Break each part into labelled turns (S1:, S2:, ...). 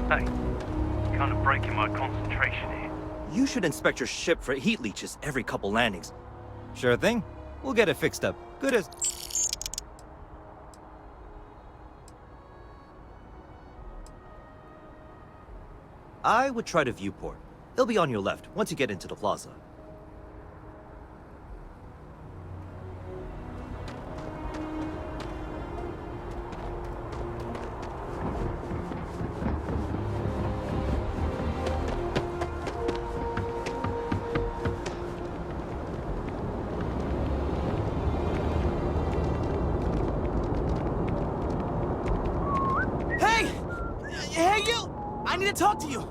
S1: Hey, kind of breaking my concentration here.
S2: You should inspect your ship for heat leeches every couple landings. Sure thing. We'll get it fixed up. Good as... I would try the viewport. It'll be on your left once you get into the plaza.
S3: Hey! Hey, you! I need to talk to you!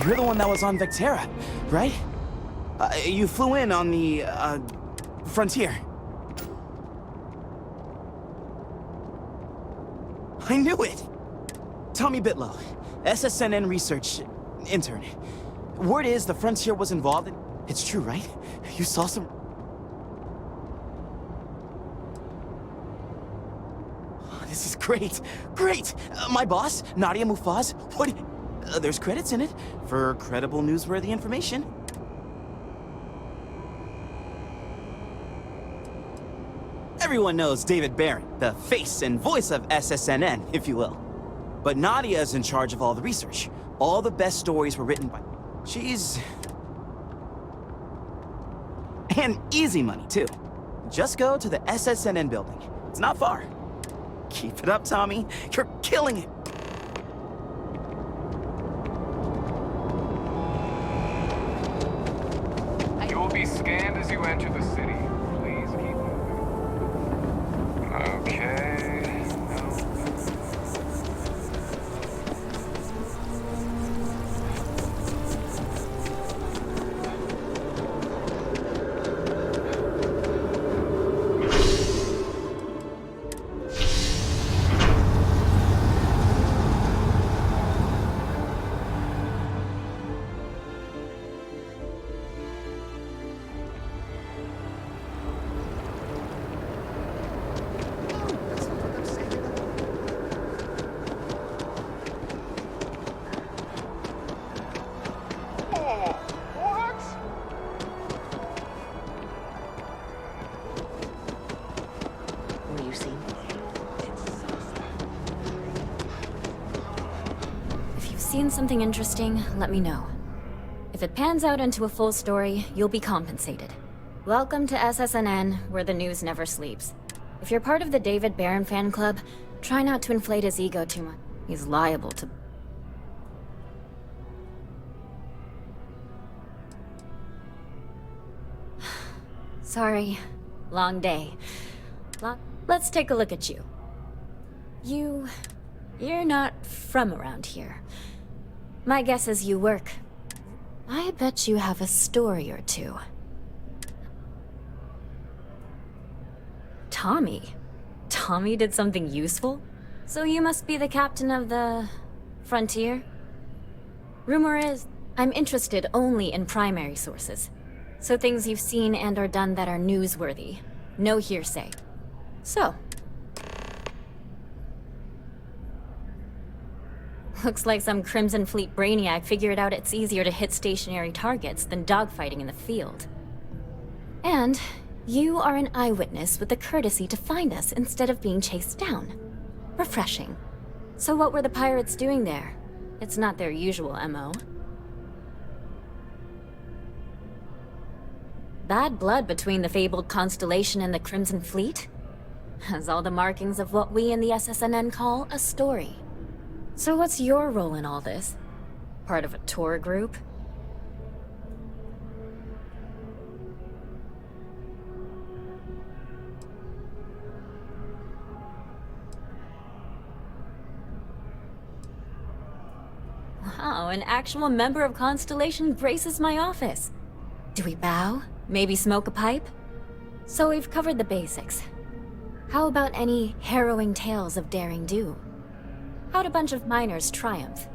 S3: You're the one that was on Vectera, right? You flew in on the, Frontier. I knew it! Tommy Bitlow, SSNN research intern. Word is the Frontier was involved in... It's true, right? You saw some... This is great! Great! My boss, Nadia Mufaz, what... there's credits in it for credible, newsworthy information. Everyone knows David Barron, the face and voice of SSNN, if you will. But Nadia is in charge of all the research. All the best stories were written by... She's... And easy money, too. Just go to the SSNN building. It's not far. Keep it up, Tommy. You're killing it.
S4: You will be scanned as you enter the city. Please keep moving. Okay. No.
S5: Seen something interesting, let me know. If it pans out into a full story, you'll be compensated. Welcome to SSNN, where the news never sleeps. If you're part of the David Barron fan club, try not to inflate his ego too much. He's liable to... Sorry. Long day. Let's take a look at you. You're not from around here. My guess is you work. I bet you have a story or two. Tommy? Tommy did something useful? So you must be the captain of the... Frontier? Rumor is, I'm interested only in primary sources. So things you've seen and or done that are newsworthy. No hearsay. So... Looks like some Crimson Fleet brainiac figured out it's easier to hit stationary targets than dogfighting in the field. And you are an eyewitness with the courtesy to find us instead of being chased down. Refreshing. So what were the pirates doing there? It's not their usual MO. Bad blood between the fabled Constellation and the Crimson Fleet? Has all the markings of what we in the SSNN call a story. So what's your role in all this? Part of a tour group? Wow, an actual member of Constellation graces my office. Do we bow? Maybe smoke a pipe? So we've covered the basics. How about any harrowing tales of daring do? How'd a bunch of miners triumph?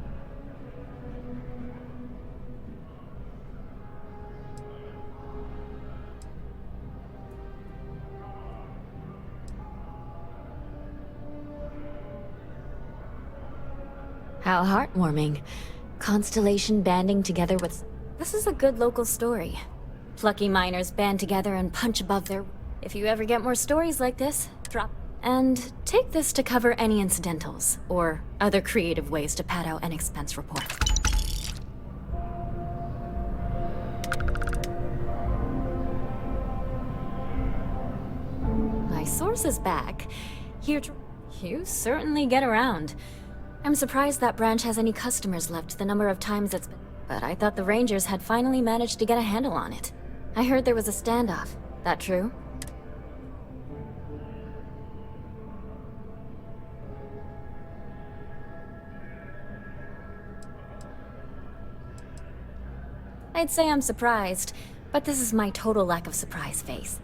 S5: How heartwarming. Constellation banding together with... This is a good local story. Plucky miners band together and punch above their... If you ever get more stories like this, drop... And take this to cover any incidentals, or other creative ways to pad out an expense report. My source is back. Here to... You certainly get around. I'm surprised that branch has any customers left, the number of times it's been... But I thought the Rangers had finally managed to get a handle on it. I heard there was a standoff. That true? I'd say I'm surprised, but this is my total lack of surprise face.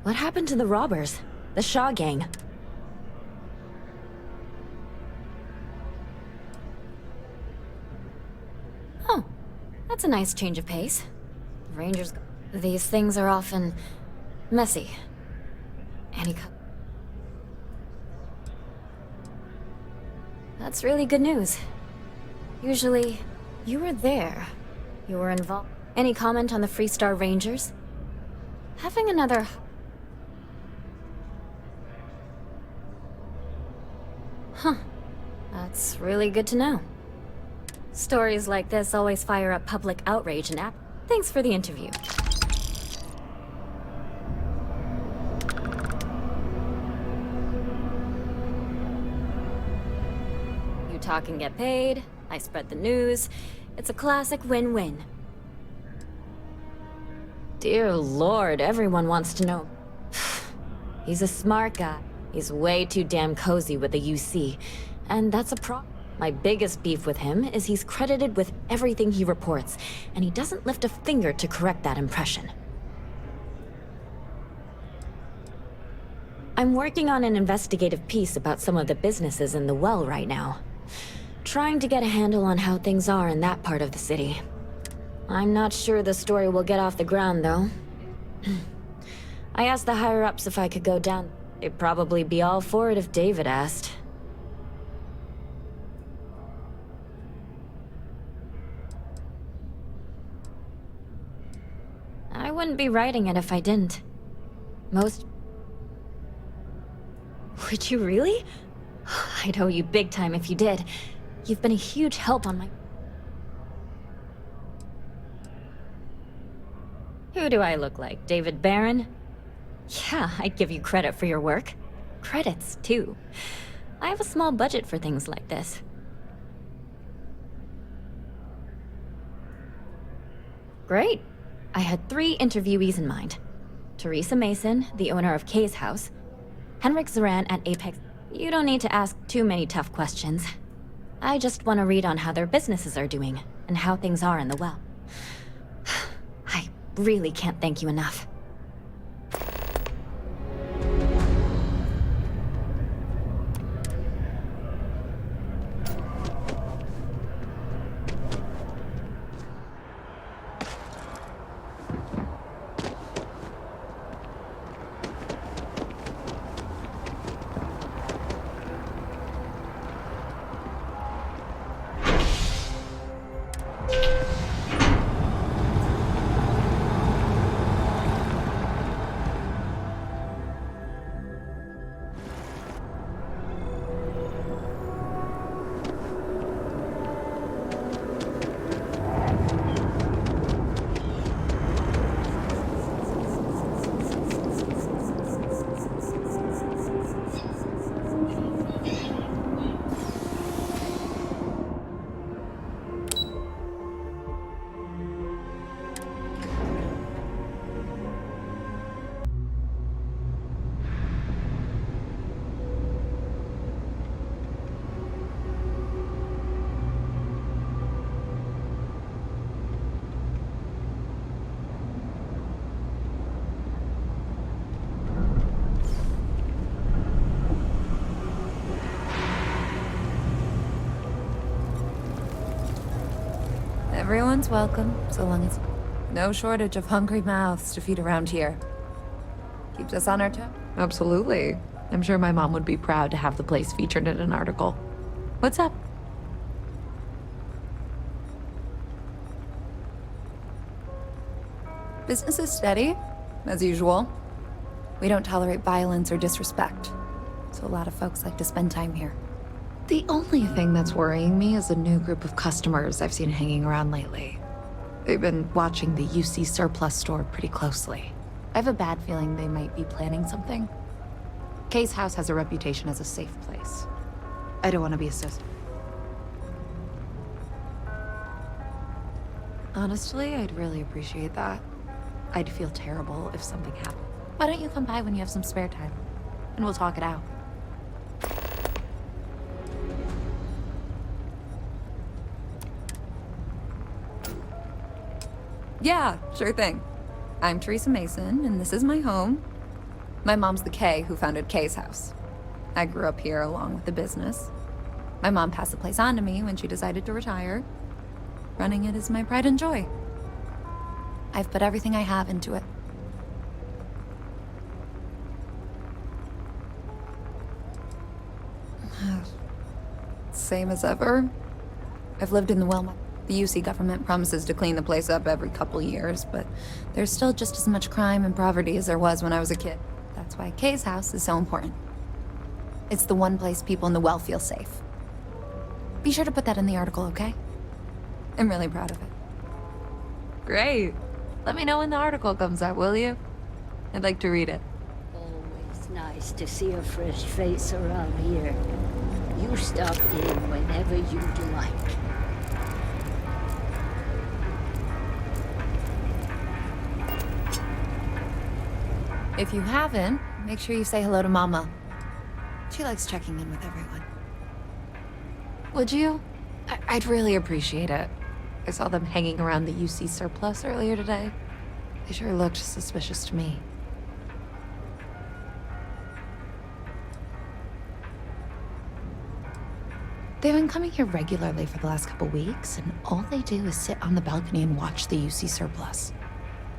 S5: What happened to the robbers? The Shaw gang? Oh, that's a nice change of pace. The Rangers... These things are often... messy. That's really good news. Usually, you were there. You were involved. Any comment on the Freestar Rangers? Having another... Huh. That's really good to know. Stories like this always fire up public outrage and Thanks for the interview. You talk and get paid. I spread the news. It's a classic win-win. Dear Lord, everyone wants to know. He's a smart guy. He's way too damn cozy with the UC. And that's a problem. My biggest beef with him is he's credited with everything he reports, and he doesn't lift a finger to correct that impression. I'm working on an investigative piece about some of the businesses in the well right now. Trying to get a handle on how things are in that part of the city. I'm not sure the story will get off the ground, though. I asked the higher-ups if I could go down. They'd probably be all for it if David asked. I wouldn't be writing it if I didn't. Would you really? I'd owe you big time if you did. You've been a huge help on my... Who do I look like, David Barron? Yeah, I'd give you credit for your work. Credits, too. I have a small budget for things like this. Great. I had 3 interviewees in mind. Teresa Mason, the owner of Kay's house. Henrik Zoran at Apex. You don't need to ask too many tough questions. I just want to read on how their businesses are doing, and how things are in the well. I really can't thank you enough.
S6: Everyone's welcome, so long as... No shortage of hungry mouths to feed around here. Keeps us on our toes.
S7: Absolutely. I'm sure my mom would be proud to have the place featured in an article. What's up?
S6: Business is steady, as usual. We don't tolerate violence or disrespect, so a lot of folks like to spend time here. The only thing that's worrying me is a new group of customers I've seen hanging around lately. They've been watching the UC Surplus store pretty closely. I have a bad feeling they might be planning something. Kay's house has a reputation as a safe place. I don't want to be associated. Honestly, I'd really appreciate that. I'd feel terrible if something happened. Why don't you come by when you have some spare time? And we'll talk it out. Yeah, sure thing. I'm Teresa Mason, and this is my home. My mom's the Kay who founded Kay's house. I grew up here along with the business. My mom passed the place on to me when she decided to retire. Running it is my pride and joy. I've put everything I have into it. Same as ever. I've lived in the Wilmot. The UC government promises to clean the place up every couple years, but there's still just as much crime and poverty as there was when I was a kid. That's why Kay's house is so important. It's the one place people in the well feel safe. Be sure to put that in the article, okay? I'm really proud of it. Great. Let me know when the article comes out, will you? I'd like to read it.
S7: Always nice to see a fresh face around here. You stop in whenever you'd like.
S6: If you haven't, make sure you say hello to Mama. She likes checking in with everyone. Would you? I'd really appreciate it. I saw them hanging around the UC Surplus earlier today. They sure looked suspicious to me. They've been coming here regularly for the last couple weeks, and all they do is sit on the balcony and watch the UC Surplus.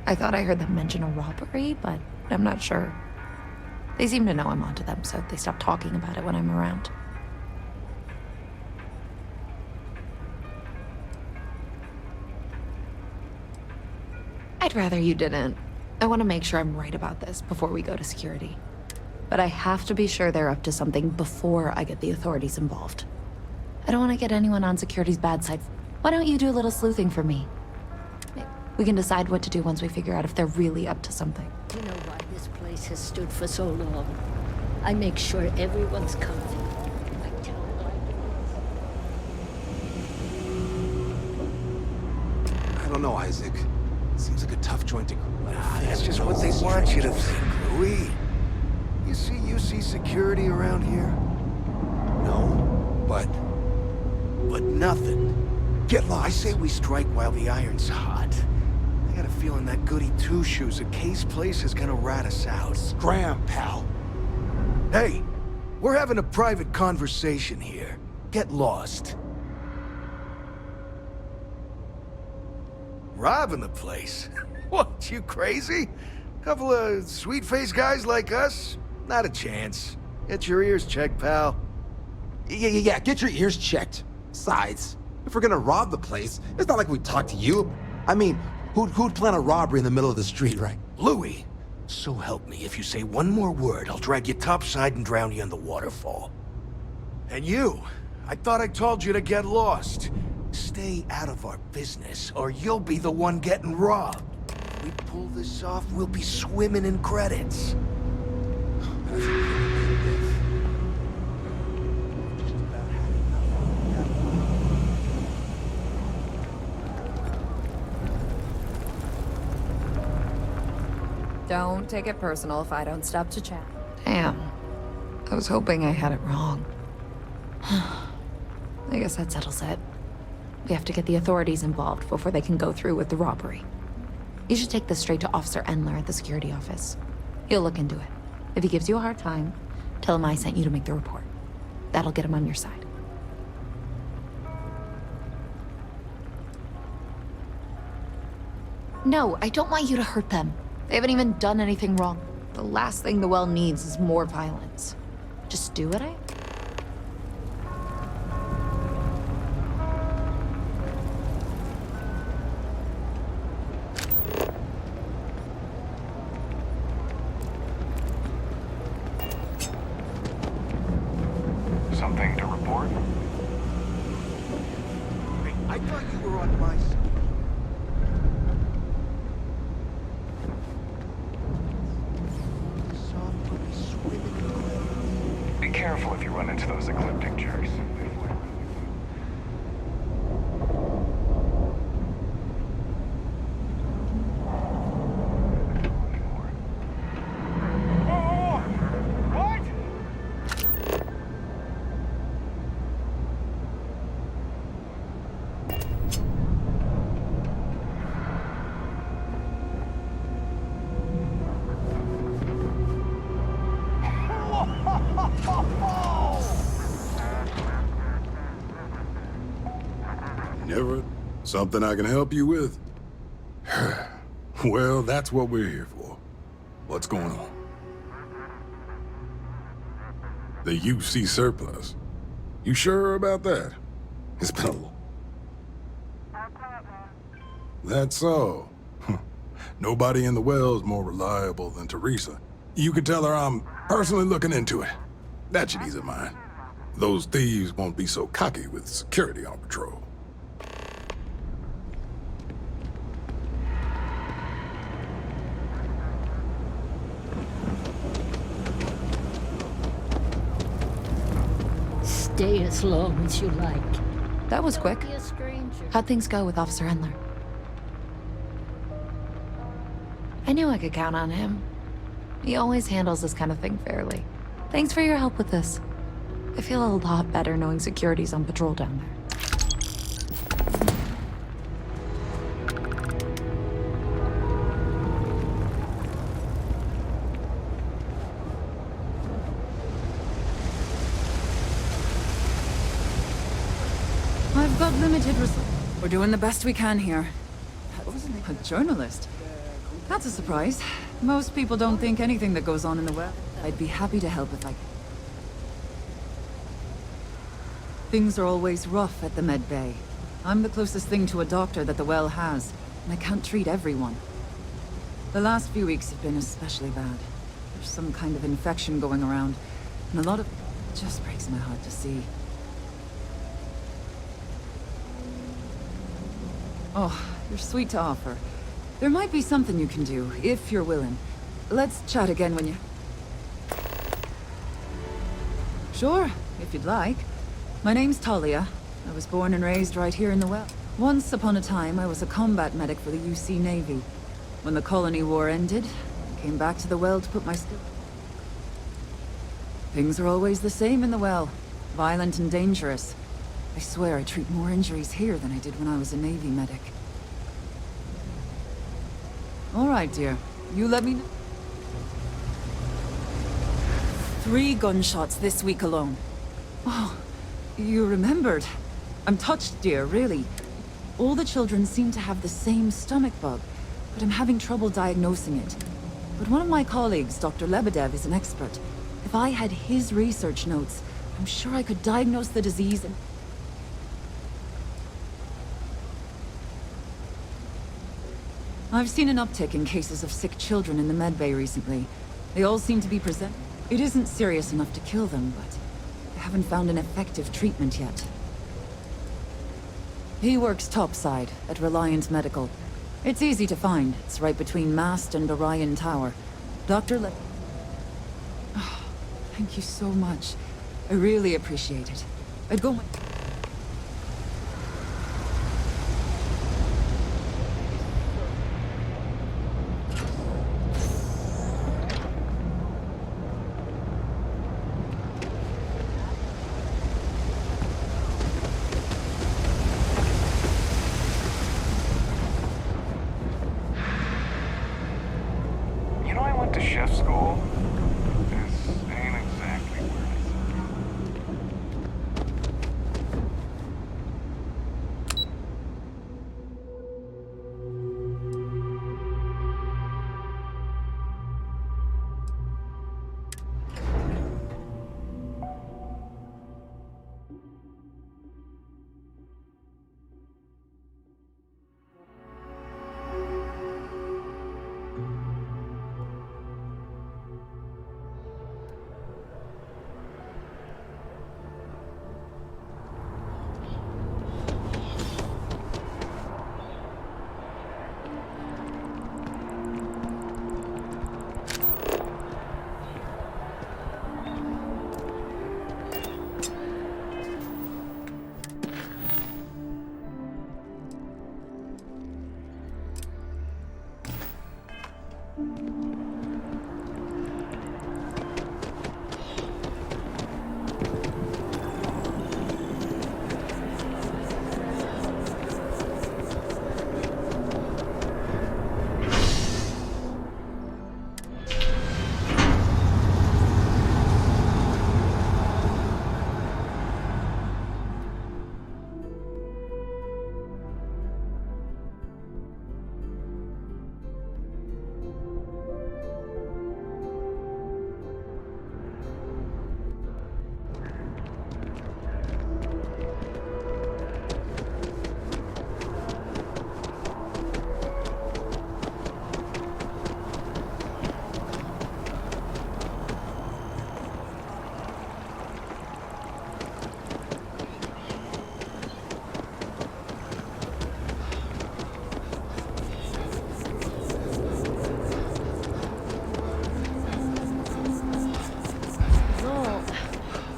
S6: I thought I heard them mention a robbery, but I'm not sure. They seem to know I'm onto them, so they stop talking about it when I'm around. I'd rather you didn't. I want to make sure I'm right about this before we go to security. But I have to be sure they're up to something before I get the authorities involved. I don't want to get anyone on security's bad side. Why don't you do a little sleuthing for me? We can decide what to do once we figure out if they're really up to something.
S7: You know why this place has stood for so long? I make sure everyone's comfy. I tell them.
S8: I don't know, Isaac. Seems like a tough joint to... That's just what they want you to think, Louis. You see UC security around here? No, but nothing. Get lost. I say we strike while the iron's hot. I got a feeling that goody two-shoes at Kay's place is gonna rat us out. Scram, pal. Hey, we're having a private conversation here. Get lost. Robbing the place? What, you crazy? Couple of sweet-faced guys like us? Not a chance. Get your ears checked, pal.
S9: Yeah, get your ears checked. Besides, if we're gonna rob the place, it's not like we talk to you. I mean, who'd plan a robbery in the middle of the street, right?
S8: Louis, so help me, if you say one more word, I'll drag you topside and drown you in the waterfall. And you, I thought I told you to get lost. Stay out of our business, or you'll be the one getting robbed. If we pull this off, we'll be swimming in credits.
S6: Don't take it personal if I don't stop to chat. Damn. I was hoping I had it wrong. I guess that settles it. We have to get the authorities involved before they can go through with the robbery. You should take this straight to Officer Endler at the security office. He'll look into it. If he gives you a hard time, tell him I sent you to make the report. That'll get him on your side. No, I don't want you to hurt them. They haven't even done anything wrong. The last thing the well needs is more violence. Just do what I...
S4: careful if you run into those ecliptic jerks.
S10: Never something I can help you with? Well, that's what we're here for. What's going on? The UC surplus. You sure about that? It's been a little... That's so. Nobody in the well's more reliable than Teresa. You can tell her I'm personally looking into it. That should ease her mind. Those thieves won't be so cocky with security on patrol.
S7: Stay as long as you like.
S6: That was quick.
S7: Be a stranger.
S6: How'd things go with Officer Endler? I knew I could count on him. He always handles this kind of thing fairly. Thanks for your help with this. I feel a lot better knowing security's on patrol down there.
S11: I've got limited resources. We're doing the best we can here. A journalist? That's a surprise. Most people don't think anything that goes on in the well. I'd be happy to help if I could. Things are always rough at the med bay. I'm the closest thing to a doctor that the well has, and I can't treat everyone. The last few weeks have been especially bad. There's some kind of infection going around, and a lot of... It just breaks my heart to see. Oh, you're sweet to offer. There might be something you can do, if you're willing. Let's chat again when you... Sure, if you'd like. My name's Talia. I was born and raised right here in the well. Once upon a time, I was a combat medic for the UC Navy. When the colony war ended, I came back to the well to put my skill... Things are always the same in the well. Violent and dangerous. I swear I treat more injuries here than I did when I was a Navy medic. All right, dear. You let me know. 3 gunshots this week alone. Oh, you remembered. I'm touched, dear, really. All the children seem to have the same stomach bug, but I'm having trouble diagnosing it. But one of my colleagues, Dr. Lebedev, is an expert. If I had his research notes, I'm sure I could diagnose the disease and... I've seen an uptick in cases of sick children in the medbay recently. They all seem to be present. It isn't serious enough to kill them, but I haven't found an effective treatment yet. He works topside at Reliant Medical. It's easy to find. It's right between Mast and Orion Tower. Dr. Le... Oh, thank you so much. I really appreciate it. I'd go...
S4: To chef school. This ain't exactly where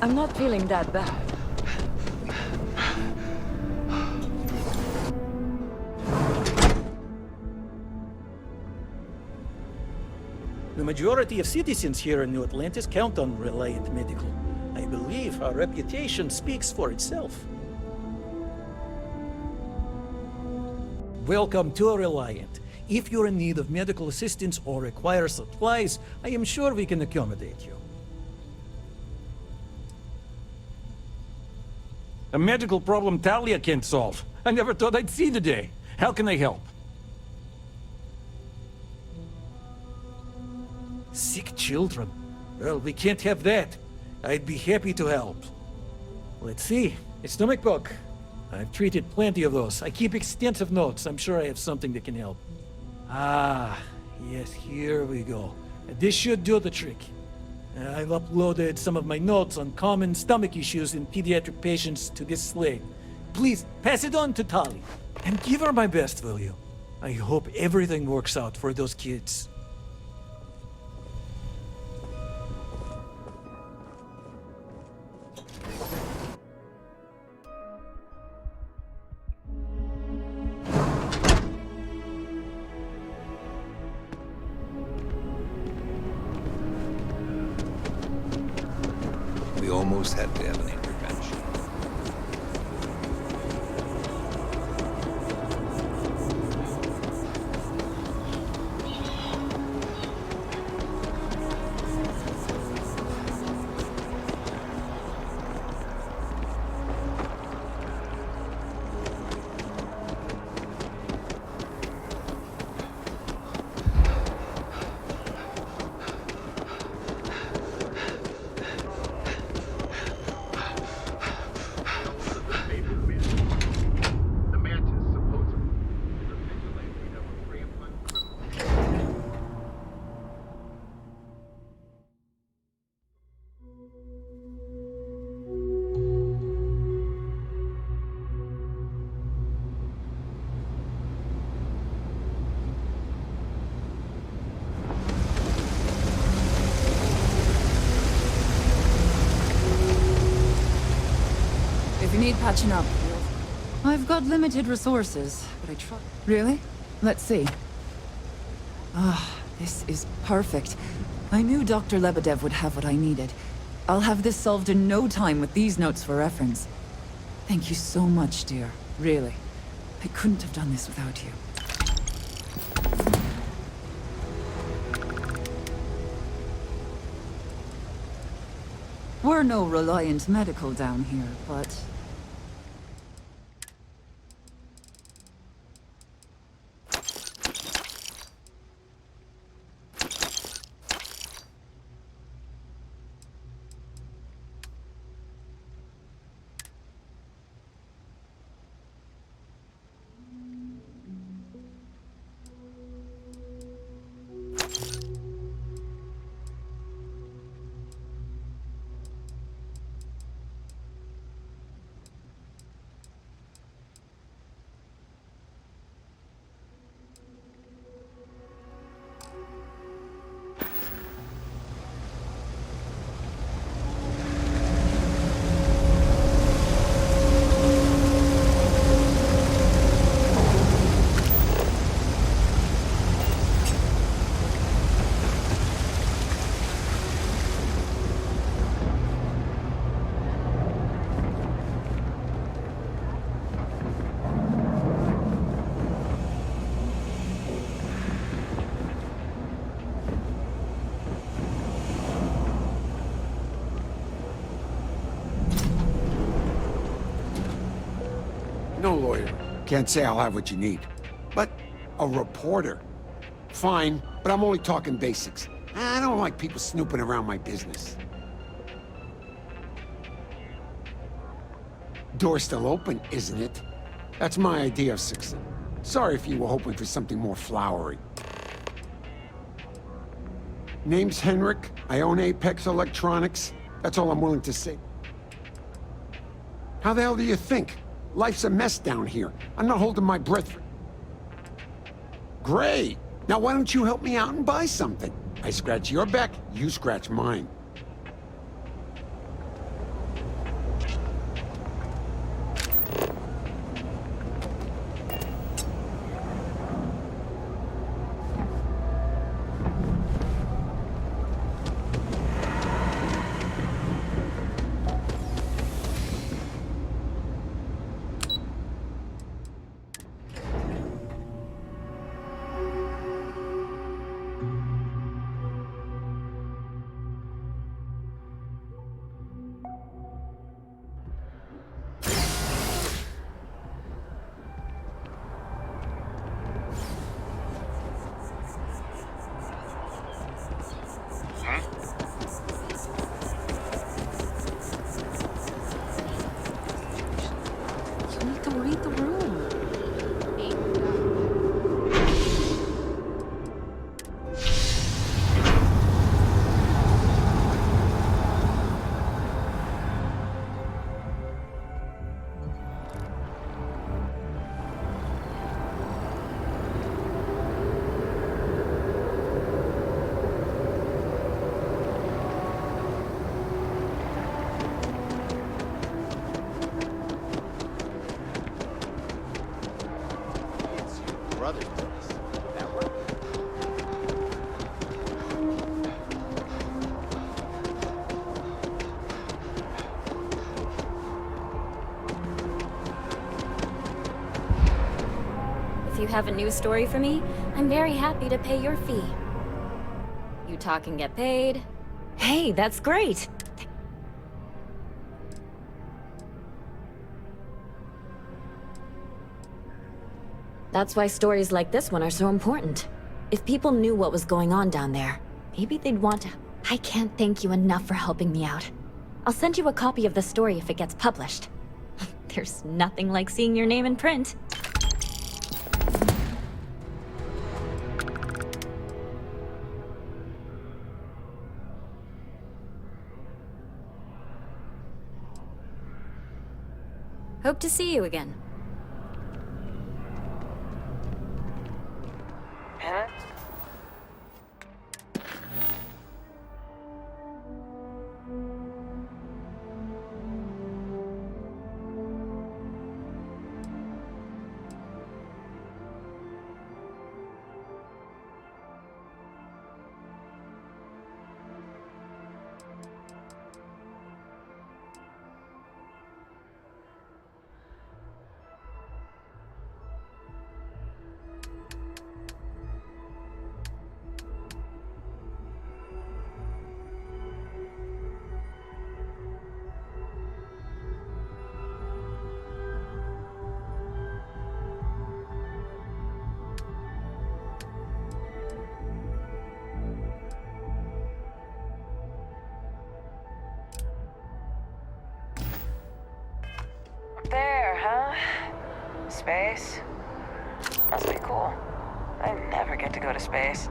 S11: I'm not feeling that bad.
S12: The majority of citizens here in New Atlantis count on Reliant Medical. I believe our reputation speaks for itself. Welcome to Reliant. If you're in need of medical assistance or require supplies, I am sure we can accommodate you. A medical problem Talia can't solve. I never thought I'd see the day. How can I help? Sick children? Well, we can't have that. I'd be happy to help. Let's see. A stomach bug. I've treated plenty of those. I keep extensive notes. I'm sure I have something that can help. Ah, yes, here we go. This should do the trick. I've uploaded some of my notes on common stomach issues in pediatric patients to this slate. Please, pass it on to Tali. And give her my best, will you? I hope everything works out for those kids.
S13: We almost had to have an intervention.
S11: If you need patching up, I've got limited resources, but I try. Really? Let's see. Ah, this is perfect. I knew Dr. Lebedev would have what I needed. I'll have this solved in no time with these notes for reference. Thank you so much, dear. Really. I couldn't have done this without you. We're no Reliant Medical down here, but...
S8: No lawyer. Can't say I'll have what you need. But a reporter. Fine, but I'm only talking basics. I don't like people snooping around my business. Door's still open, isn't it? That's my idea of success. Sorry if you were hoping for something more flowery. Name's Henrik. I own Apex Electronics. That's all I'm willing to say. How the hell do you think? Life's a mess down here. I'm not holding my breath for... Great! Now why don't you help me out and buy something? I scratch your back, you scratch mine.
S5: have a new story for me, I'm very happy to pay your fee. You talk and get paid. Hey, that's great! That's why stories like this one are so important. If people knew what was going on down there, maybe they'd want to... I can't thank you enough for helping me out. I'll send you a copy of the story if it gets published. There's nothing like seeing your name in print. Hope to see you again.
S14: There, huh? Space? Must be cool. I never get to go to space.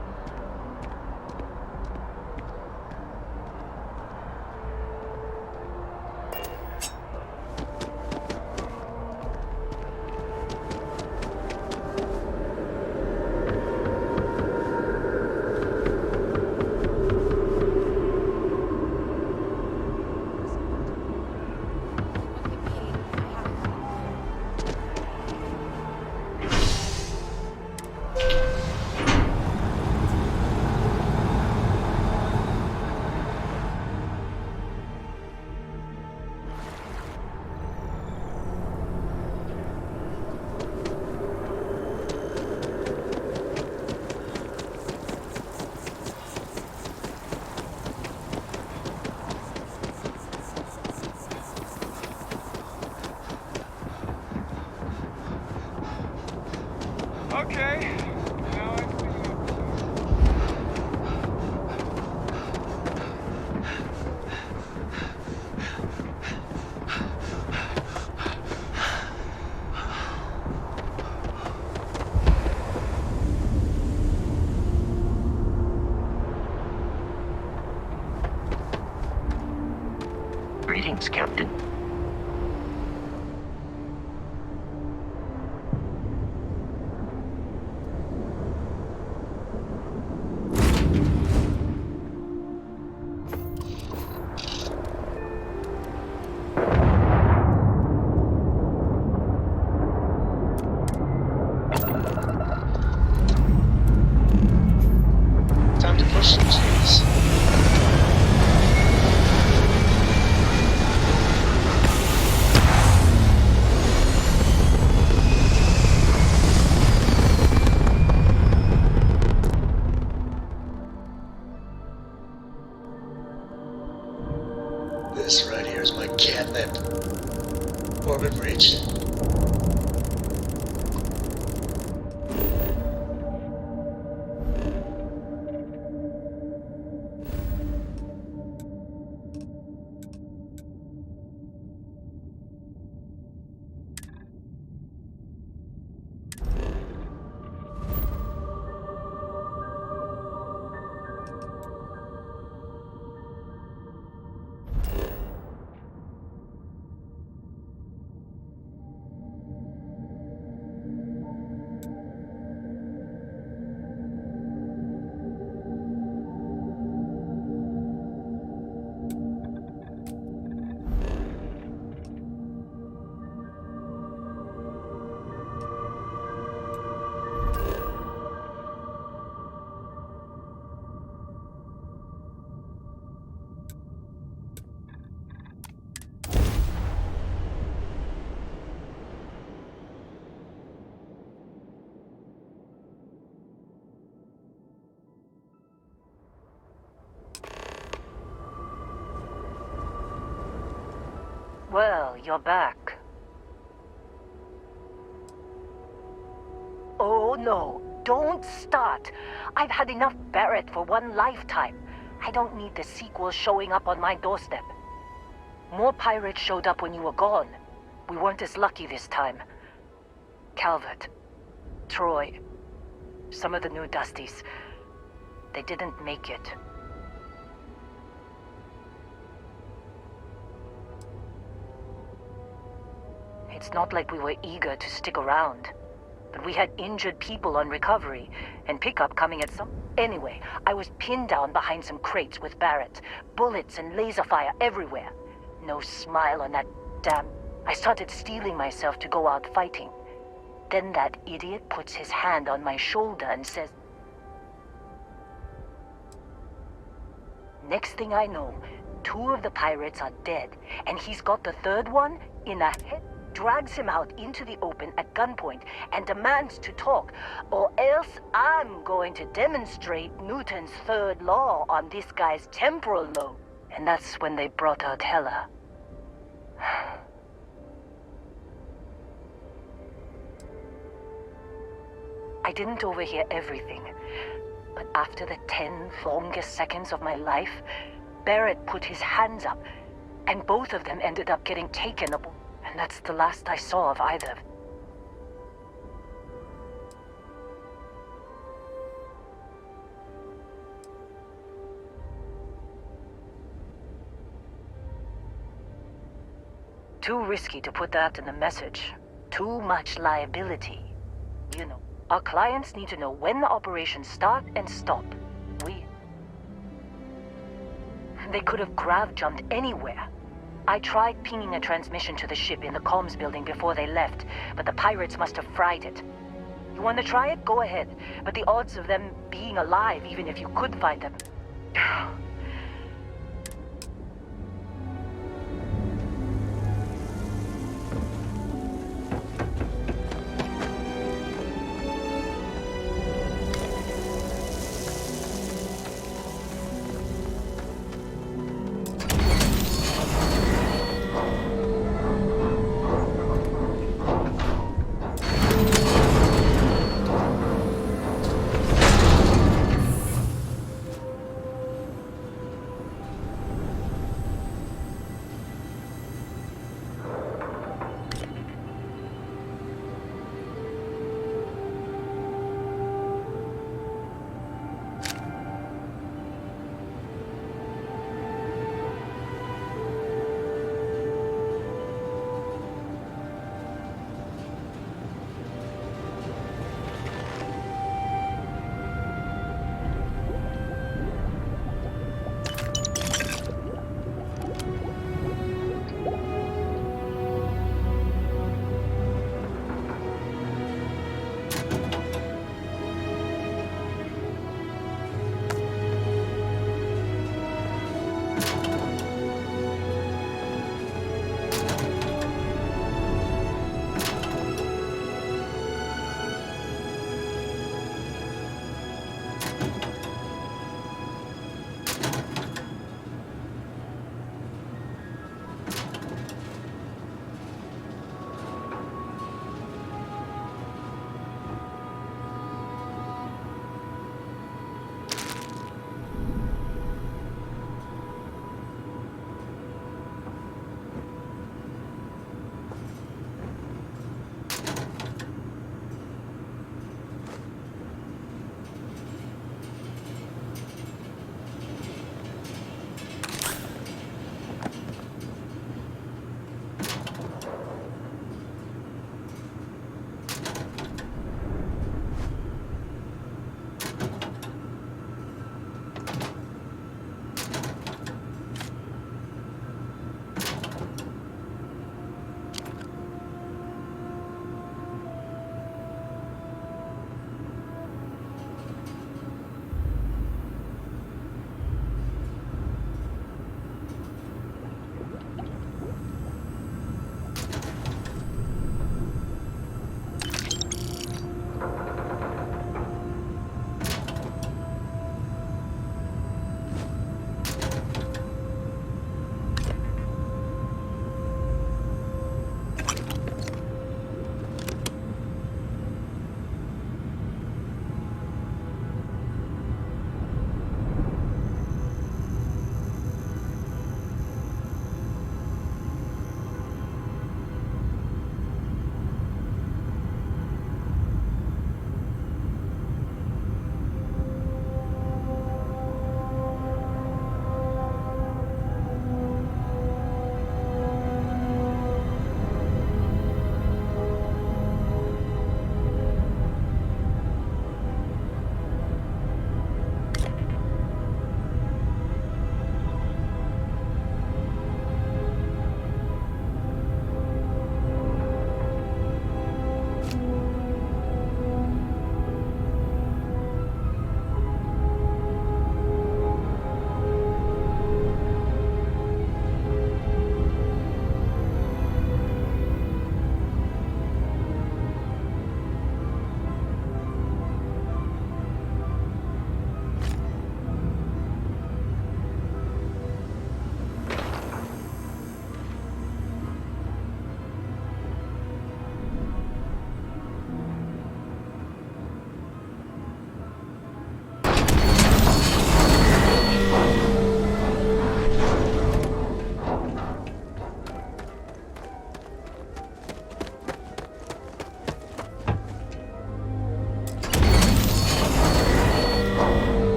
S4: Okay. Now I see you.
S15: Greetings, Captain. Time to push some cheese. This right here is my catnip. Orbit reached.
S7: Well, you're back. Oh no, don't start. I've had enough Barrett for one lifetime. I don't need the sequel showing up on my doorstep. More pirates showed up when you were gone. We weren't as lucky this time. Calvert, Troy, some of the new Dusties. They didn't make it. It's not like we were eager to stick around. But we had injured people on recovery, and pickup coming at some... Anyway, I was pinned down behind some crates with Barrett. Bullets and laser fire everywhere. No smile on that damn... I started steeling myself to go out fighting. Then that idiot puts his hand on my shoulder and says... Next thing I know, 2 of the pirates are dead, and he's got the 3rd one in a head... Drags him out into the open at gunpoint and demands to talk, or else I'm going to demonstrate Newton's 3rd law on this guy's temporal lobe. And that's when they brought out Hella. I didn't overhear everything, but after the 10 longest seconds of my life, Barrett put his hands up, and both of them ended up getting taken aboard. And that's the last I saw of either. Too risky to put that in the message. Too much liability. You know, our clients need to know when the operations start and stop. They could have grav-jumped anywhere. I tried pinging a transmission to the ship in the comms building before they left, but the pirates must have fried it. You want to try it? Go ahead. But the odds of them being alive, even if you could find them...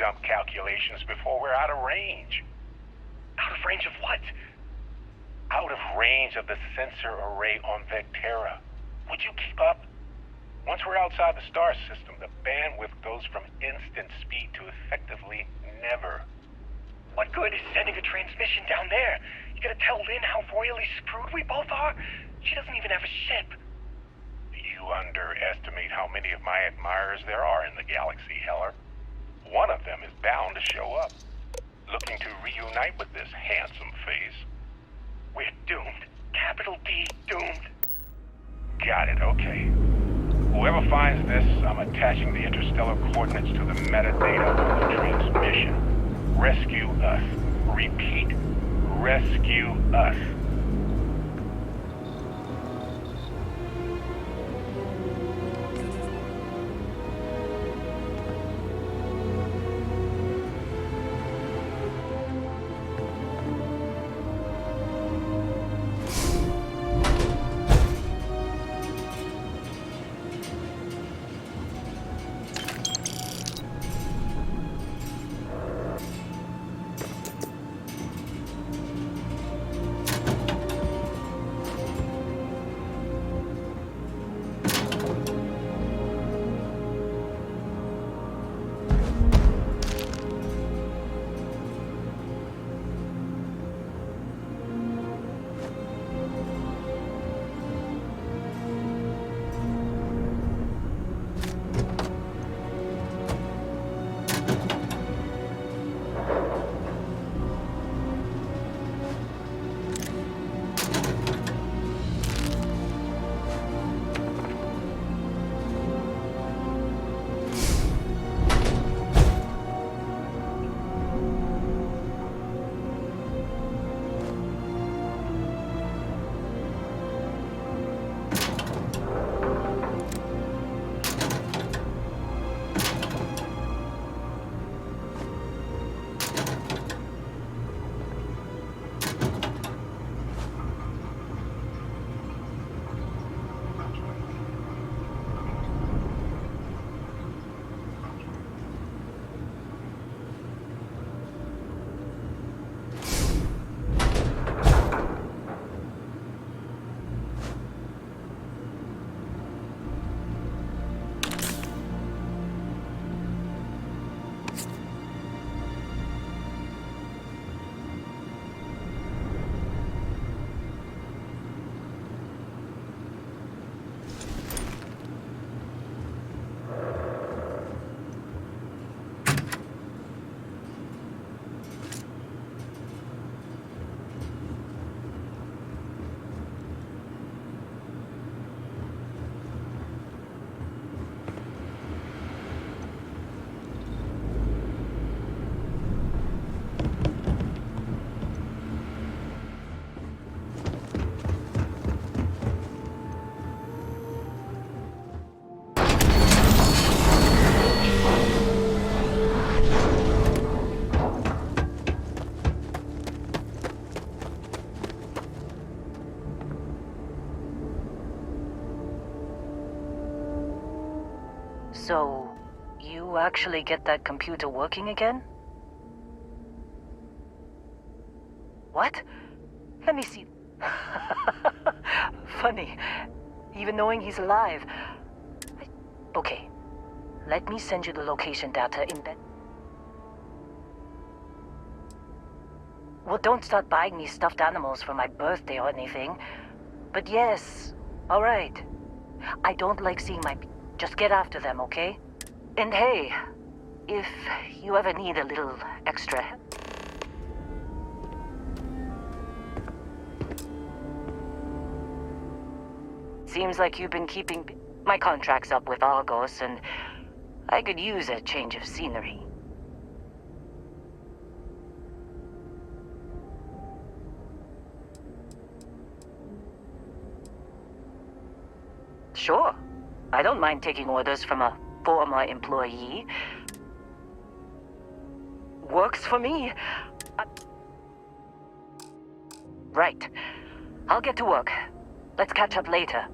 S16: jump calculations before we're out of range. Out of range of what? Out of range of the sensor array on Vectera. Would you keep up? Once we're outside the star system, the bandwidth goes from instant speed to effectively never. What good is sending a transmission down there? You gonna tell Lynn how royally screwed we both are? She doesn't even have a ship. You underestimate how many of my admirers there are in the galaxy, Heller. One of them is bound to show up, looking to reunite with this handsome face. We're doomed. Capital D, doomed. Got it, okay. Whoever finds this, I'm attaching the interstellar coordinates to the metadata of the transmission. Rescue us. Repeat. Rescue us.
S7: So, you actually get that computer working again? What? Let me see. Funny. Even knowing he's alive. Okay. Let me send you the location data in bed. Well, don't start buying me stuffed animals for my birthday or anything. But yes, all right. I don't like seeing my... Just get after them, okay? And hey, if you ever need a little extra help... Seems like you've been keeping... My contract's up with Argos, and I could use a change of scenery. Sure. I don't mind taking orders from a former employee. Works for me. Right. I'll get to work. Let's catch up later.